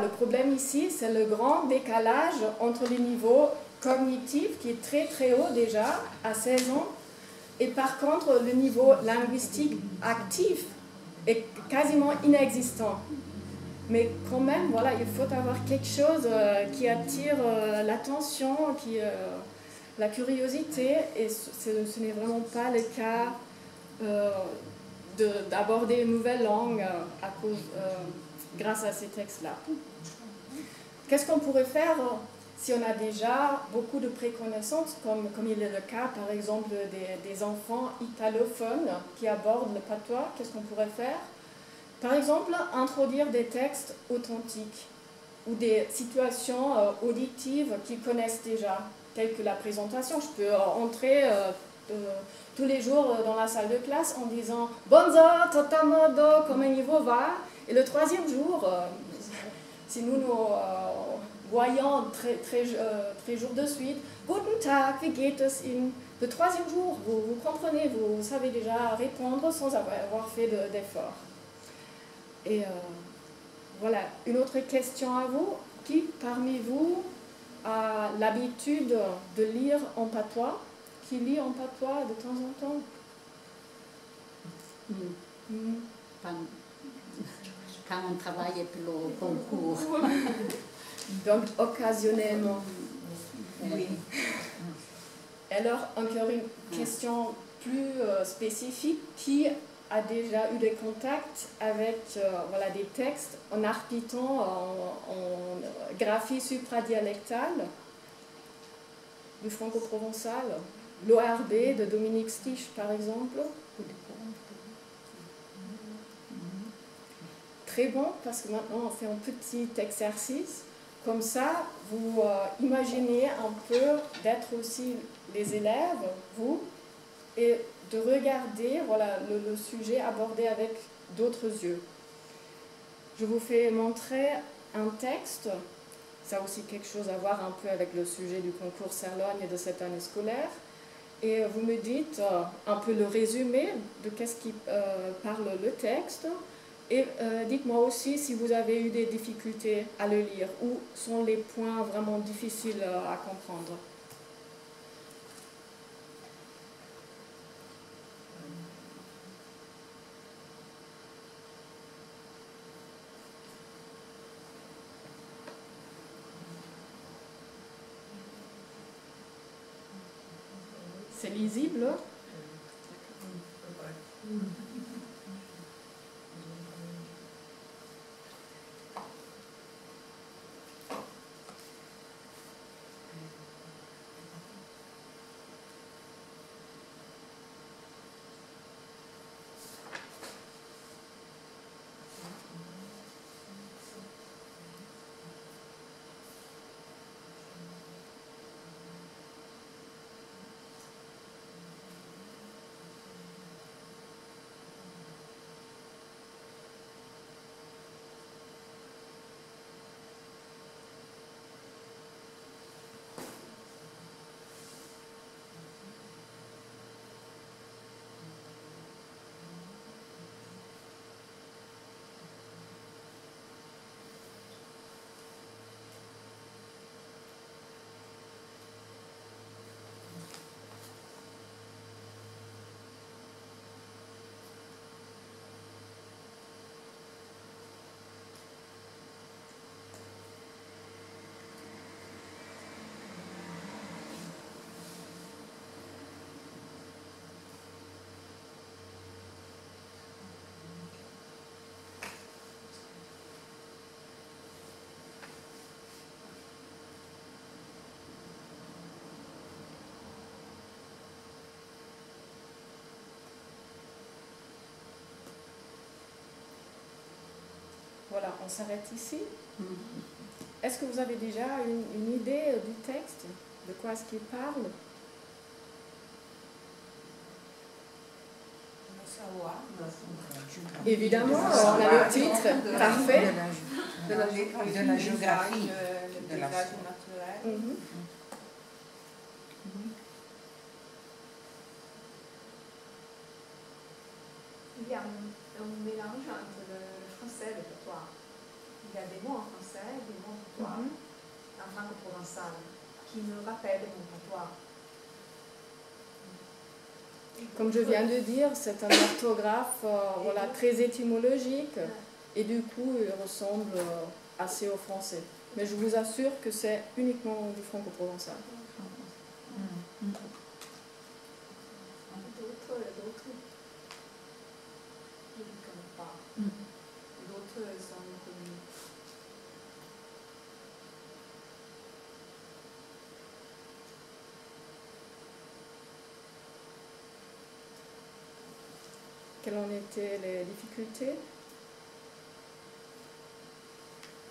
Le problème ici, c'est le grand décalage entre les niveaux cognitifs, qui est très très haut déjà, à 16 ans, et par contre, le niveau linguistique actif est quasiment inexistant. Mais quand même, voilà, il faut avoir quelque chose qui attire l'attention, la curiosité, et ce n'est vraiment pas le cas d'aborder une nouvelle langue grâce à ces textes-là. Qu'est-ce qu'on pourrait faire si on a déjà beaucoup de préconnaissances, comme il est le cas par exemple des enfants italophones qui abordent le patois? Qu'est-ce qu'on pourrait faire? Par exemple, introduire des textes authentiques ou des situations auditives qu'ils connaissent déjà, telles que la présentation. Je peux entrer tous les jours dans la salle de classe en disant « Bonjour, totamodo, come niveau va ?» Et le troisième jour, si nous voyons très jours de suite « Guten Tag, wie geht es Ihnen ?» Le troisième jour, vous comprenez, vous savez déjà répondre sans avoir fait d'effort. Et voilà, une autre question à vous. Qui parmi vous a l'habitude de lire en patois? Qui lit en patois de temps en temps? Quand on travaille pour le concours. Donc, occasionnellement. Oui. Alors, encore une question plus spécifique. Qui a déjà eu des contacts avec voilà, des textes en arpiton, en graphie supradialectale du franco-provençal? L'ORB de Dominique Stich, par exemple. Très bon, parce que maintenant on fait un petit exercice. Comme ça, vous imaginez un peu d'être aussi les élèves, vous, et de regarder voilà, le sujet abordé avec d'autres yeux. Je vous fais montrer un texte. Ça a aussi quelque chose à voir un peu avec le sujet du concours Cerlogne de cette année scolaire. Et vous me dites un peu le résumé de qu'est-ce qui parle le texte. Et dites-moi aussi si vous avez eu des difficultés à le lire, où sont les points vraiment difficiles à comprendre. C'est lisible? Voilà, on s'arrête ici. Est-ce que vous avez déjà une idée du texte? De quoi est-ce qu'il parle? Évidemment, on a le titre, parfait. De la géographie. De la naturelle. Il y a un mélange entre le français et le patois. il y a des mots en français, des mots patois, en franco-provençal, qui me rappellent mon patois. Comme je viens de dire, c'est un orthographe voilà, très étymologique et du coup il ressemble assez au français. Mais je vous assure que c'est uniquement du franco-provençal. D'autres, je ne connais pas. D'autres sont connus. Quelles en étaient les difficultés?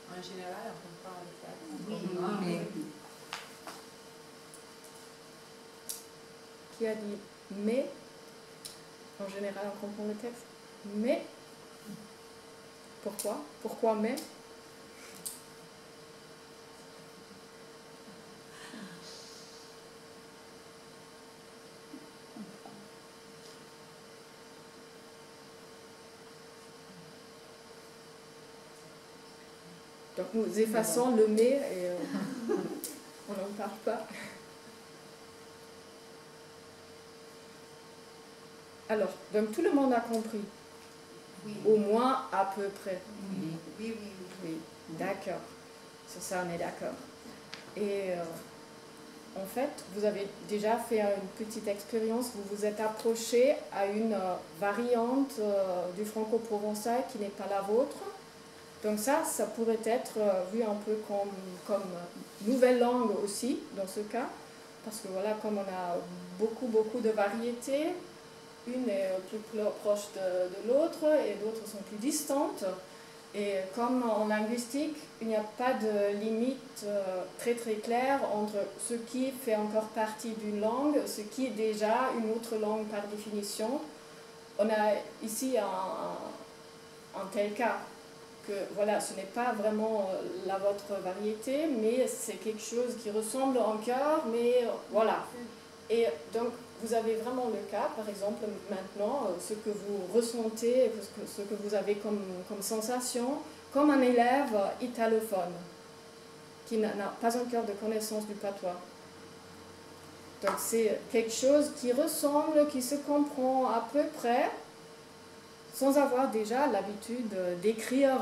En général, on comprend le texte. Oui. Qui a dit mais? En général, on comprend le texte. Mais pourquoi? Pourquoi mais? Donc nous effaçons le mais et on n'en parle pas. Alors, donc tout le monde a compris. Oui. Au moins à peu près. Oui. Oui, d'accord. Sur ça, on est d'accord. Et en fait, vous avez déjà fait une petite expérience, vous vous êtes approché à une variante du franco-provençal qui n'est pas la vôtre. Donc ça pourrait être vu un peu comme nouvelle langue aussi, dans ce cas. Parce que voilà, comme on a beaucoup de variétés, une est plus proche de l'autre et d'autres sont plus distantes. Et comme en linguistique, il n'y a pas de limite très claire entre ce qui fait encore partie d'une langue, ce qui est déjà une autre langue par définition. On a ici un tel cas que voilà, ce n'est pas vraiment la votre variété, mais c'est quelque chose qui ressemble encore, mais voilà. Et donc, vous avez vraiment le cas, par exemple, maintenant, ce que vous ressentez, ce que vous avez comme sensation, comme un élève italophone, qui n'a pas encore de connaissance du patois. Donc, c'est quelque chose qui ressemble, qui se comprend à peu près, sans avoir déjà l'habitude d'écrire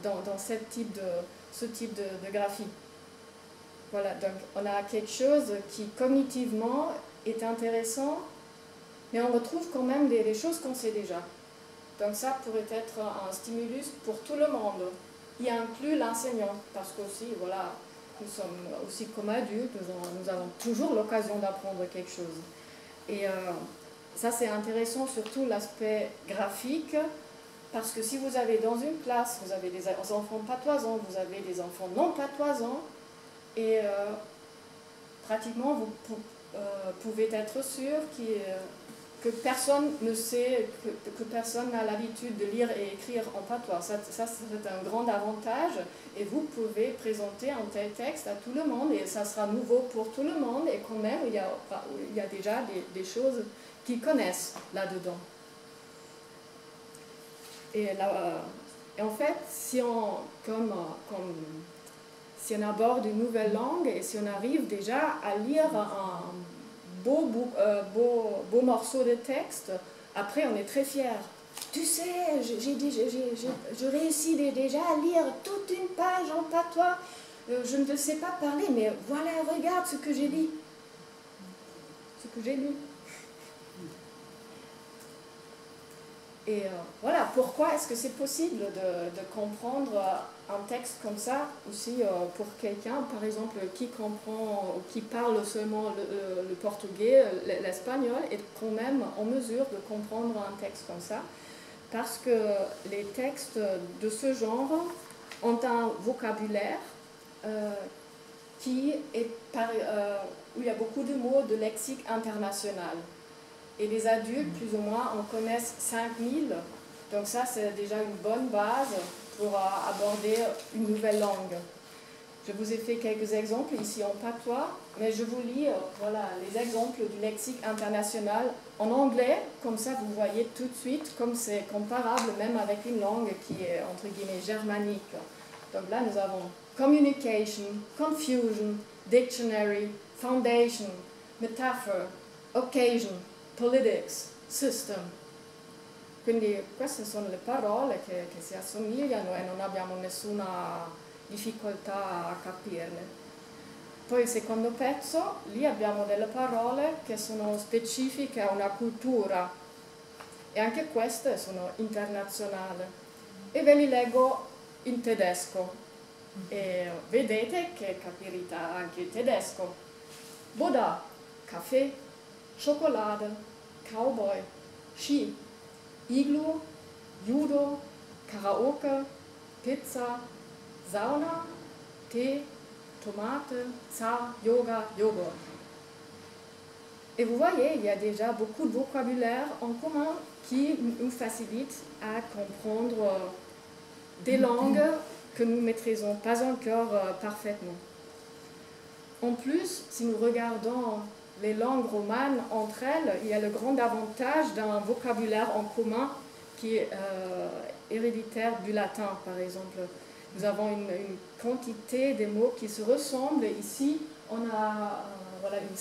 dans ce type de graphie. Voilà, donc on a quelque chose qui cognitivement est intéressant, mais on retrouve quand même des choses qu'on sait déjà. Donc ça pourrait être un stimulus pour tout le monde, y inclut l'enseignant, parce qu'aussi, voilà, nous sommes aussi comme adultes, nous avons toujours l'occasion d'apprendre quelque chose. Et ça c'est intéressant, surtout l'aspect graphique, parce que si vous avez dans une classe, vous avez des enfants patoisants, vous avez des enfants non patoisants, et pratiquement vous pouvez être sûr que personne ne sait, que personne n'a l'habitude de lire et écrire en patois. Ça c'est un grand avantage et vous pouvez présenter un tel texte à tout le monde et ça sera nouveau pour tout le monde et quand même il y a déjà des choses qu'ils connaissent là-dedans. Et en fait, si on aborde une nouvelle langue et si on arrive déjà à lire un beau morceau de texte, après on est très fier. Tu sais, je réussis déjà à lire toute une page en patois. Je ne sais pas parler, mais voilà, regarde ce que j'ai lu. Ce que j'ai lu. Et voilà, pourquoi est-ce que c'est possible de comprendre un texte comme ça aussi pour quelqu'un, par exemple, qui comprend, qui parle seulement le portugais, l'espagnol, est quand même en mesure de comprendre un texte comme ça, parce que les textes de ce genre ont un vocabulaire où il y a beaucoup de mots de lexique international. Et les adultes, plus ou moins, en connaissent 5000. Donc ça, c'est déjà une bonne base pour aborder une nouvelle langue. Je vous ai fait quelques exemples ici en patois, mais je vous lis voilà, les exemples du lexique international en anglais. Comme ça, vous voyez tout de suite comme c'est comparable même avec une langue qui est, entre guillemets, germanique. Donc là, nous avons communication, confusion, dictionary, foundation, metaphor, occasion, politics, system. Quindi queste sono le parole che si assomigliano e non abbiamo nessuna difficoltà a capirle. Poi il secondo pezzo, lì abbiamo delle parole che sono specifiche a una cultura e anche queste sono internazionali. E ve li leggo in tedesco e vedete che capirete anche il tedesco. Buddha, caffè, cioccolata, cowboy, Ski, Iglu, Judo, Karaoke, Pizza, Sauna, Tee, Tomate, Tsar, Yoga, Yoga. Et vous voyez, il y a déjà beaucoup de vocabulaire en commun qui nous facilite à comprendre des langues que nous ne maîtrisons pas encore parfaitement. En plus, si nous regardons les langues romanes entre elles, il y a le grand avantage d'un vocabulaire en commun qui est héréditaire du latin, par exemple. Nous avons une quantité de mots qui se ressemblent. Ici, on a voilà, une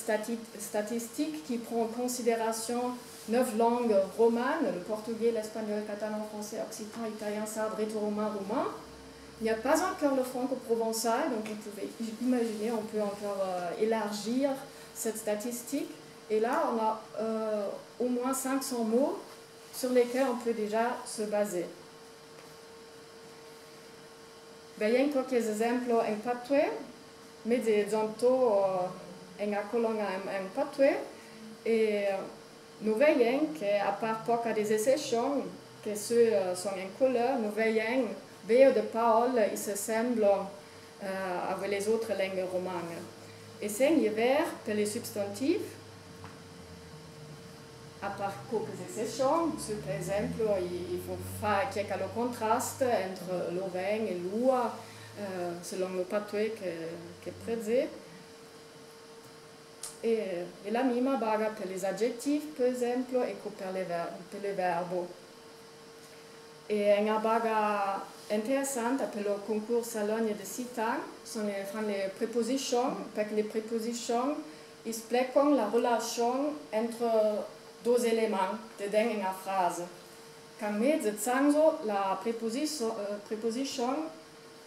statistique qui prend en considération 9 langues romanes, le portugais, l'espagnol, le catalan, le français, occitan, italien, sarde, gréco-romain, roumain. Il n'y a pas encore le franco-provençal, donc vous pouvez imaginer, on peut encore élargir cette statistique. Et là, on a au moins 500 mots sur lesquels on peut déjà se baser. Veiem qualques exemplos em patuè, mezi zonto en acolonga en patuè, et nous veiem que, à part poca des exceptions, que ceux sont en couleur, nous veiem veio de paroles qui se semblent avec les autres langues romanes. Et c'est hiver per les substantifs, à part quelques exceptions, par exemple, il faut faire quelques contrastes entre l'oregne et l'oua, selon le patuè che prese. E la mima baga per les adjectifs, per esempio, e per le verbo. E una baga interessante per il concours Salogne de Città sono le prépositions, perché le prépositions expliquent la relation entre deux éléments de una frase. Quand me zezanzo la préposition,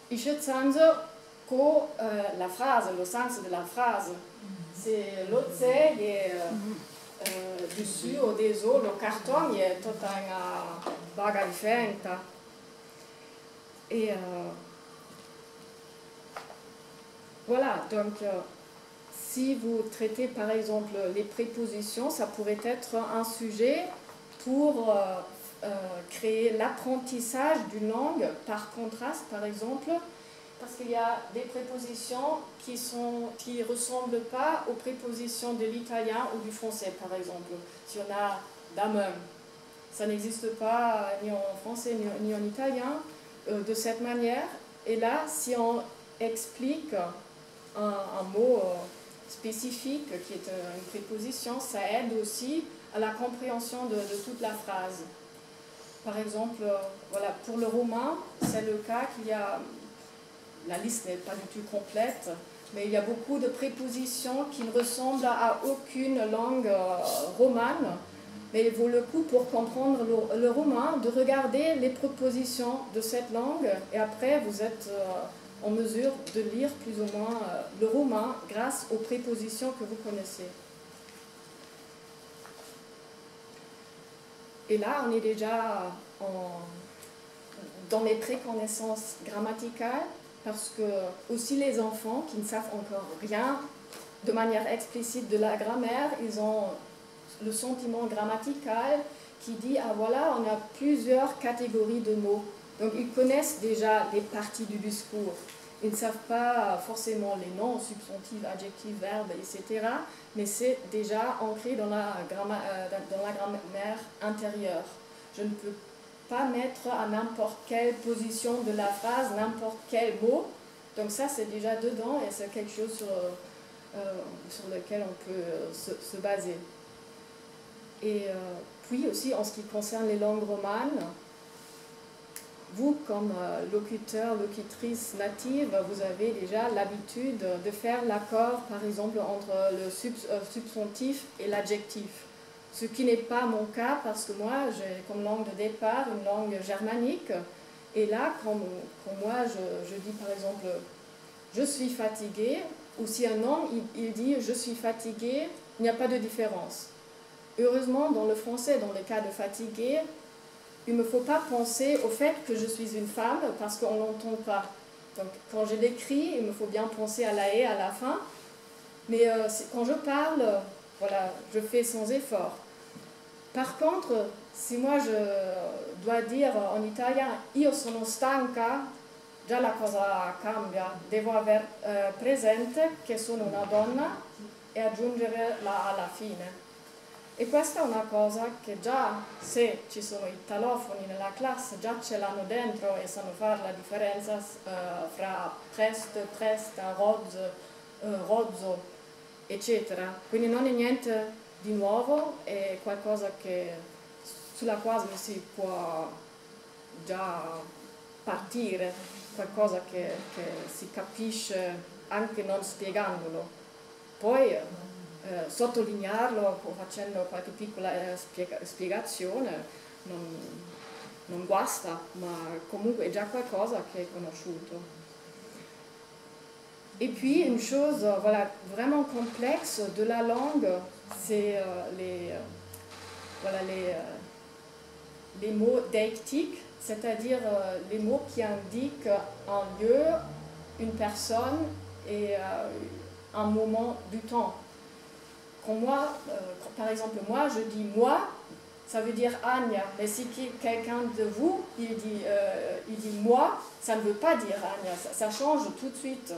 isce zanzo co la frase, lo senso della frase. Se lo c'è dessus o deso, lo carton è tutta una baga differente. Et voilà, donc si vous traitez par exemple les prépositions, ça pourrait être un sujet pour créer l'apprentissage d'une langue par contraste, par exemple, parce qu'il y a des prépositions qui ne ressemblent pas aux prépositions de l'italien ou du français, par exemple. Si on a damen, ça n'existe pas ni en français ni en italien de cette manière. Et là, si on explique un mot spécifique qui est une préposition, ça aide aussi à la compréhension de toute la phrase. Par exemple, voilà, pour le roumain, c'est le cas qu'il y a, la liste n'est pas du tout complète, mais il y a beaucoup de prépositions qui ne ressemblent à aucune langue romane. Mais il vaut le coup pour comprendre le roumain de regarder les prépositions de cette langue et après vous êtes en mesure de lire plus ou moins le roumain grâce aux prépositions que vous connaissez. Et là, on est déjà dans les préconnaissances grammaticales parce que aussi les enfants qui ne savent encore rien de manière explicite de la grammaire, ils ont le sentiment grammatical qui dit « Ah voilà, on a plusieurs catégories de mots ». Donc ils connaissent déjà les parties du discours. Ils ne savent pas forcément les noms, substantifs, adjectifs, verbes, etc. Mais c'est déjà ancré dans la grammaire intérieure. Je ne peux pas mettre à n'importe quelle position de la phrase, n'importe quel mot. Donc ça, c'est déjà dedans et c'est quelque chose sur lequel on peut se baser. Et puis aussi, en ce qui concerne les langues romanes, vous, comme locuteur, locutrice native, vous avez déjà l'habitude de faire l'accord, par exemple, entre le substantif et l'adjectif. Ce qui n'est pas mon cas parce que moi, j'ai comme langue de départ une langue germanique. Et là, quand moi, je dis par exemple « je suis fatigué », ou si un homme, il dit « je suis fatigué », il n'y a pas de différence. Heureusement, dans le français, dans le cas de fatigué, il ne me faut pas penser au fait que je suis une femme parce qu'on ne l'entend pas. Donc, quand je l'écris, il me faut bien penser à la « et » à la fin. Mais quand je parle, voilà, je fais sans effort. Par contre, si moi je dois dire en italien « io sono stanca », già la cosa cambia. Devo aver presente che sono una donna e aggiungere la alla fine. E questa è una cosa che già se ci sono i talofoni nella classe già ce l'hanno dentro e sanno fare la differenza fra prest, presta, rozzo, eccetera. Quindi non è niente di nuovo, è qualcosa sulla quale si può già partire, qualcosa che si capisce anche non spiegandolo. Poi sottolinearlo facendo qualche piccola spiegazione non guasta, ma comunque è già qualcosa che è conosciuto. Et puis une chose voilà, vraiment complexe de la langue, c'est les mots deictiques, c'est-à-dire les mots qui indiquent un lieu, une personne et un moment du temps. Par exemple, moi, je dis moi, ça veut dire Anya, mais si quelqu'un de vous, il dit moi, ça ne veut pas dire Anya, ça change tout de suite.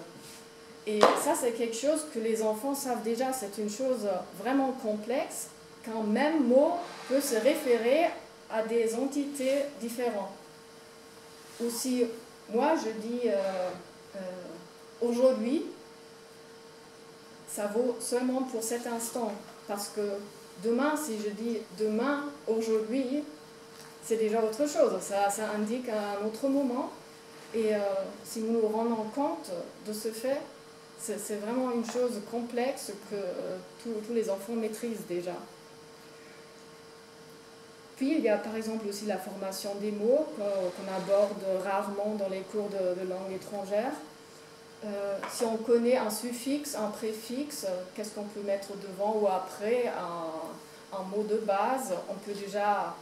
Et ça, c'est quelque chose que les enfants savent déjà, c'est une chose vraiment complexe, qu'un même mot peut se référer à des entités différentes. Ou si moi, je dis aujourd'hui, ça vaut seulement pour cet instant, parce que demain, si je dis demain, aujourd'hui, c'est déjà autre chose, ça indique un autre moment, et si nous nous rendons compte de ce fait, c'est vraiment une chose complexe que tous les enfants maîtrisent déjà. Puis il y a par exemple aussi la formation des mots qu'on aborde rarement dans les cours de langue étrangère. Si on connaît un suffixe, un préfixe, qu'est-ce qu'on peut mettre devant ou après un mot de base, on peut déjà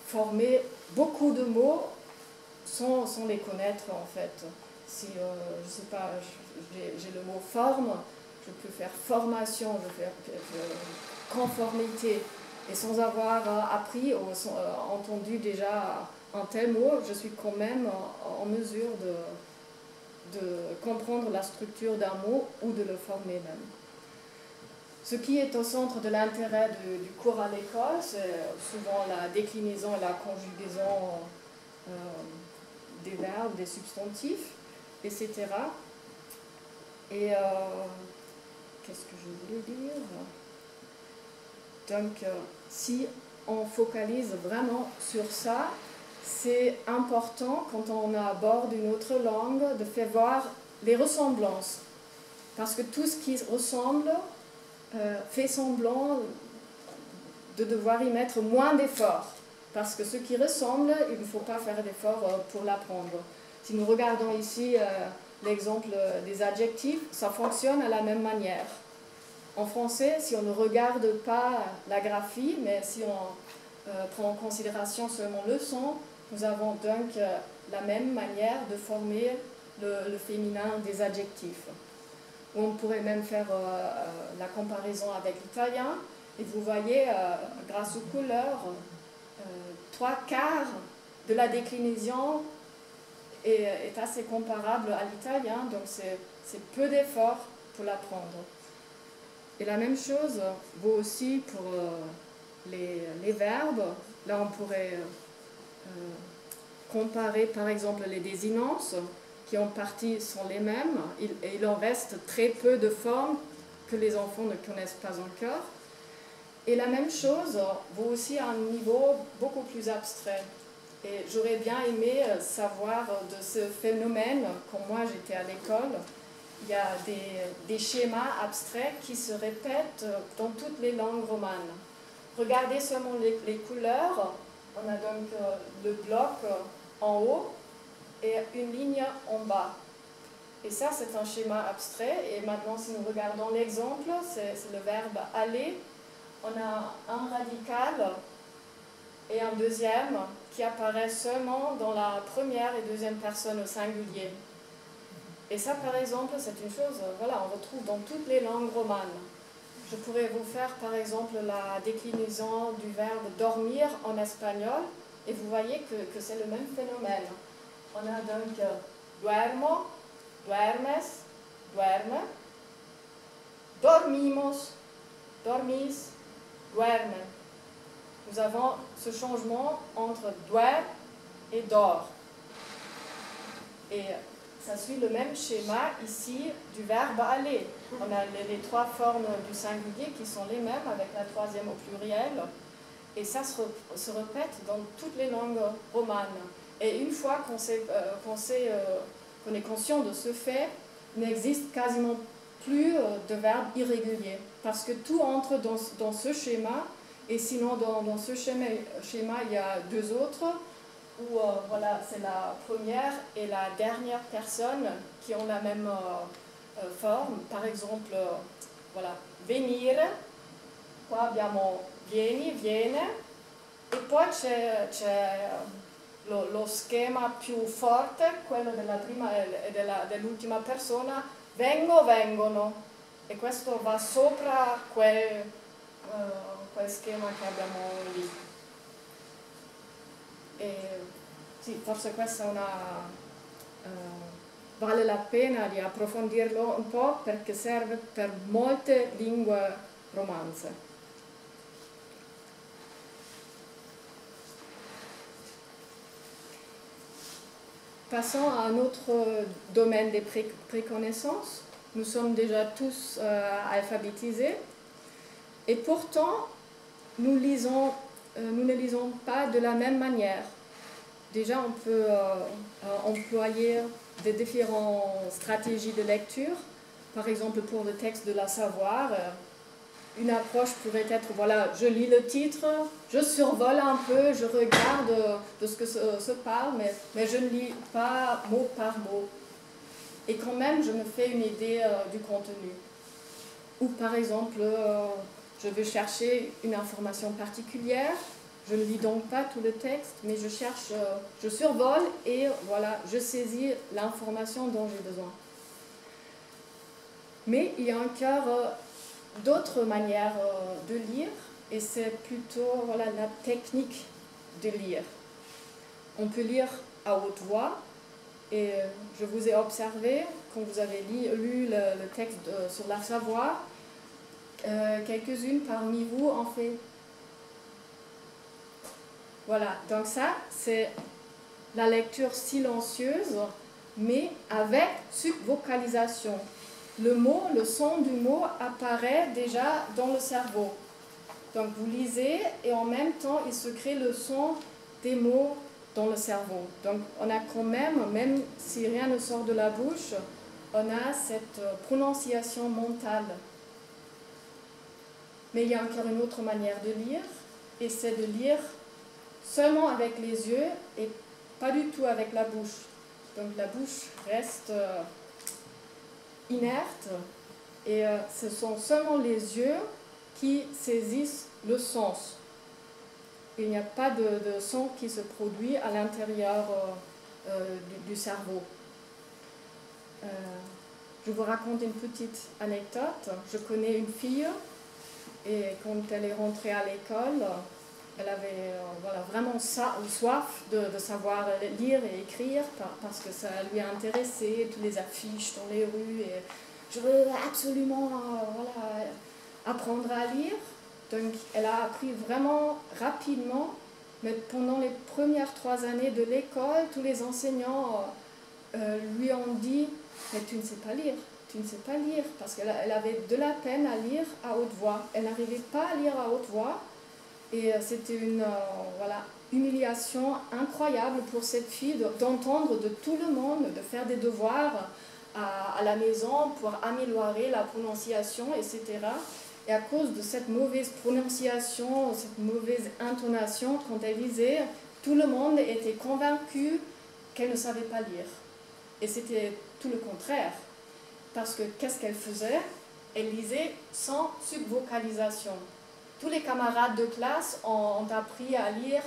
former beaucoup de mots sans les connaître en fait. Si, je sais pas, j'ai le mot forme, je peux faire formation, je peux faire conformité. Et sans avoir appris ou entendu déjà un tel mot, je suis quand même en mesure de comprendre la structure d'un mot ou de le former même. Ce qui est au centre de l'intérêt du cours à l'école, c'est souvent la déclinaison et la conjugaison des verbes, des substantifs, etc. Et qu'est-ce que je voulais dire ? Donc, si on focalise vraiment sur ça, c'est important quand on aborde une autre langue de faire voir les ressemblances. Parce que tout ce qui ressemble fait semblant de devoir y mettre moins d'efforts. Parce que ce qui ressemble, il ne faut pas faire d'efforts pour l'apprendre. Si nous regardons ici l'exemple des adjectifs, ça fonctionne à la même manière. En français, si on ne regarde pas la graphie, mais si on prend en considération seulement le son, nous avons donc la même manière de former le féminin des adjectifs. On pourrait même faire la comparaison avec l'italien, et vous voyez, grâce aux couleurs, 3/4 de la déclinaison est assez comparable à l'italien, donc c'est peu d'efforts pour l'apprendre. Et la même chose vaut aussi pour les verbes. Là, on pourrait comparer par exemple les désinences, qui en partie sont les mêmes, et il en reste très peu de formes que les enfants ne connaissent pas encore. Et la même chose vaut aussi à un niveau beaucoup plus abstrait. Et j'aurais bien aimé savoir de ce phénomène, quand moi j'étais à l'école. Il y a des schémas abstraits qui se répètent dans toutes les langues romanes. Regardez seulement les couleurs. On a donc le bloc en haut et une ligne en bas. Et ça, c'est un schéma abstrait. Et maintenant, si nous regardons l'exemple, c'est le verbe aller. On a un radical et un deuxième qui apparaissent seulement dans la première et deuxième personne au singulier. Et ça, par exemple, c'est une chose, voilà, on retrouve dans toutes les langues romanes. Je pourrais vous faire, par exemple, la déclinaison du verbe dormir en espagnol, et vous voyez que c'est le même phénomène. On a donc duermo, duermes, duerme, dormimos, dormis, duermen. Nous avons ce changement entre duer et dort. Et ça suit le même schéma ici du verbe aller. On a les trois formes du singulier qui sont les mêmes avec la troisième au pluriel. Et ça se répète dans toutes les langues romanes. Et une fois qu'on est conscient de ce fait, il n'existe quasiment plus de verbes irréguliers. Parce que tout entre dans ce schéma. Et sinon, dans ce schéma, il y a deux autres, où voilà, c'est la première et la dernière personne qui ont la même forme. Par exemple, voilà, venire, qua abbiamo vieni, viene, e poi c'è lo schema più forte, quello della prima e dell'ultima persona, vengo, vengono, e questo va sopra quel schema che abbiamo lì. E, sì, forse questa è vale la pena di approfondirlo un po' perché serve per molte lingue romanze. Passons à un autre domaine des préconnaissances. Nous sommes déjà tous alphabétisés et pourtant nous ne lisons pas de la même manière. Déjà, on peut employer des différentes stratégies de lecture. Par exemple, pour le texte de la savoir, une approche pourrait être, voilà, je lis le titre, je survole un peu, je regarde de ce que se parle, mais je ne lis pas mot par mot. Et quand même, je me fais une idée du contenu. Ou par exemple, je veux chercher une information particulière, je ne lis donc pas tout le texte, mais je cherche, je survole et voilà, je saisis l'information dont j'ai besoin. Mais il y a encore d'autres manières de lire, et c'est plutôt voilà, la technique de lire. On peut lire à haute voix, et je vous ai observé, quand vous avez lu le texte sur la savoir, quelques-unes parmi vous en fait. Voilà, donc ça, c'est la lecture silencieuse, mais avec subvocalisation. Le mot, le son du mot apparaît déjà dans le cerveau. Donc vous lisez et en même temps, il se crée le son des mots dans le cerveau. Donc on a quand même si rien ne sort de la bouche, on a cette prononciation mentale. Mais il y a encore une autre manière de lire, et c'est de lire seulement avec les yeux et pas du tout avec la bouche. Donc la bouche reste inerte et ce sont seulement les yeux qui saisissent le sens. Il n'y a pas de son qui se produit à l'intérieur du cerveau. Je vous raconte une petite anecdote. Je connais une fille et quand elle est rentrée à l'école, elle avait voilà, vraiment soif de savoir lire et écrire parce que ça lui a intéressé, toutes les affiches dans les rues. Et je veux absolument voilà, apprendre à lire. Donc elle a appris vraiment rapidement, mais pendant les premières 3 années de l'école, tous les enseignants lui ont dit « mais tu ne sais pas lire ». Tu ne sais pas lire, parce qu'elle avait de la peine à lire à haute voix. Elle n'arrivait pas à lire à haute voix. Et c'était une humiliation incroyable pour cette fille d'entendre de tout le monde, de faire des devoirs à la maison pour améliorer la prononciation, etc. Et à cause de cette mauvaise prononciation, cette mauvaise intonation, quand elle lisait, tout le monde était convaincu qu'elle ne savait pas lire. Et c'était tout le contraire. Parce que qu'est-ce qu'elle faisait? Elle lisait sans subvocalisation. Tous les camarades de classe ont appris à lire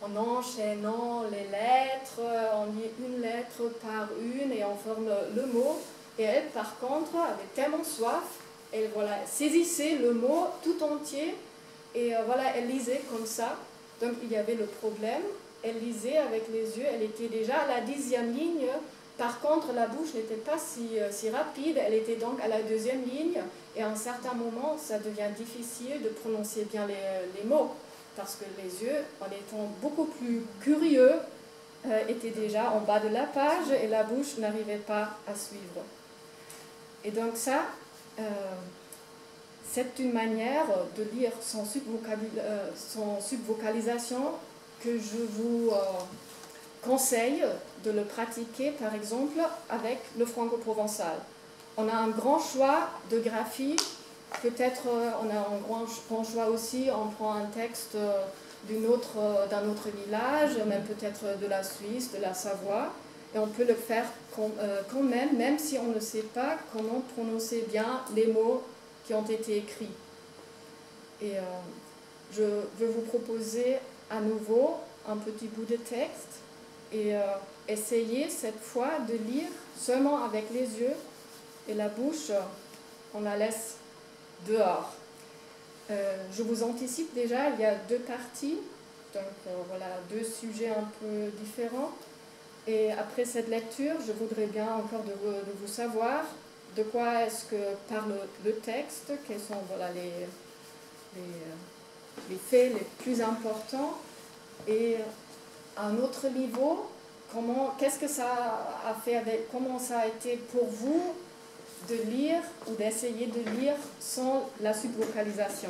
en enchaînant les lettres, on lit une lettre par une et on forme le mot. Et elle, par contre, avait tellement soif, elle saisissait le mot tout entier et elle lisait comme ça. Donc il y avait le problème, elle lisait avec les yeux, elle était déjà à la 10e ligne. Par contre, la bouche n'était pas si rapide, elle était donc à la 2e ligne et à un certain moment, ça devient difficile de prononcer bien les mots parce que les yeux, en étant beaucoup plus curieux, étaient déjà en bas de la page et la bouche n'arrivait pas à suivre. Et donc ça, c'est une manière de lire sans subvocalisation que je vous conseille de le pratiquer, par exemple, avec le franco-provençal. On a un grand choix de graphie. Peut-être on a un grand choix aussi, on prend un texte d'un autre village, même peut-être de la Suisse, de la Savoie, et on peut le faire quand même si on ne sait pas comment prononcer bien les mots qui ont été écrits. Et je vais vous proposer à nouveau un petit bout de texte et essayer cette fois de lire seulement avec les yeux et la bouche, on la laisse dehors. Je vous anticipe déjà, il y a 2 parties, donc 2 sujets un peu différents. Et après cette lecture, je voudrais bien encore de vous savoir de quoi est-ce que parle le texte, quels sont les faits les plus importants, et à un autre niveau, qu'est-ce que ça a fait comment ça a été pour vous de lire ou d'essayer de lire sans la subvocalisation.